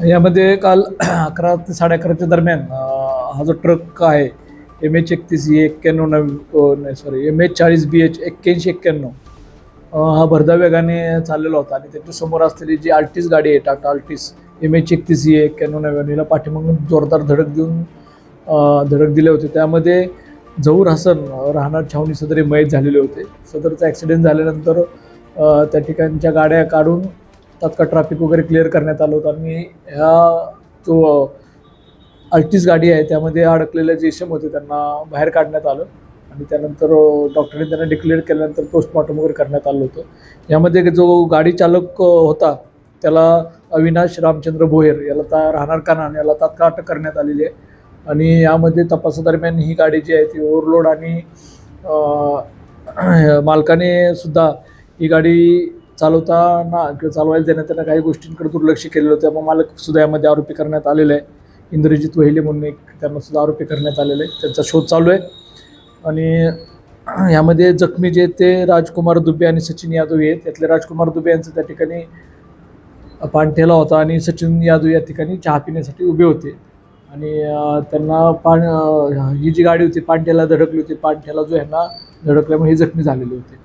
यामध्ये काल 11 ते 11:30च्या दरम्यान हा जो ट्रक आहे MH31 नाही सॉरी MH40BH 8191 हा भरधाव वेगाने चाललेला होता आणि त्याच्यासमोर असलेली जी आल्टिस गाडी आहे टाटा आल्टिस MH31 हिला पाठीमागून जोरदार धडक दिले होते. त्यामध्ये झहूर हसन राहणार छावणी सदर हे मयत झालेले होते. सदरचा ॲक्सिडेंट झाल्यानंतर त्या ठिकाणच्या गाड्या काढून तात्काळ ट्रॅफिक वगैरे क्लिअर करण्यात आलं होतं आणि ह्या जो अल्टिस गाडी आहे त्यामध्ये अडकलेले जे इसम होते त्यांना बाहेर काढण्यात आलं आणि त्यानंतर डॉक्टरने त्यांना डिक्लेअर केल्यानंतर पोस्टमॉर्टम वगैरे करण्यात आलं होतं. यामध्ये जो गाडी चालक होता त्याला अविनाश रामचंद्र भोयर याला राहणार कानान याला तात्काळ अटक करण्यात आलेली आहे आणि यामध्ये तपासादरम्यान ही गाडी जी आहे ती ओव्हरलोड आणि मालकाने सुद्धा ही गाडी चालवताना किंवा चालवायला देण्यात त्यांना काही गोष्टींकडे दुर्लक्ष केलेलं होतं. त्यामुळे मालकसुद्धा यामध्ये आरोपी करण्यात आलेलं आहे. इंद्रजित वहिले म्हणून एक त्यांनासुद्धा आरोपी करण्यात आलेले आहे. त्यांचा शोध चालू आहे आणि यामध्ये जखमी जे ते राजकुमार दुबे आणि सचिन यादव आहेत. त्यातले राजकुमार दुबे यांचं त्या ठिकाणी पाणठेला होता आणि सचिन यादव या ठिकाणी चहा पिण्यासाठी उभे होते आणि त्यांना ही जी गाडी होती पाणठेला धडकली होती. पाणठेला जो ह्यांना धडकल्यामुळे हे जखमी झालेले होते.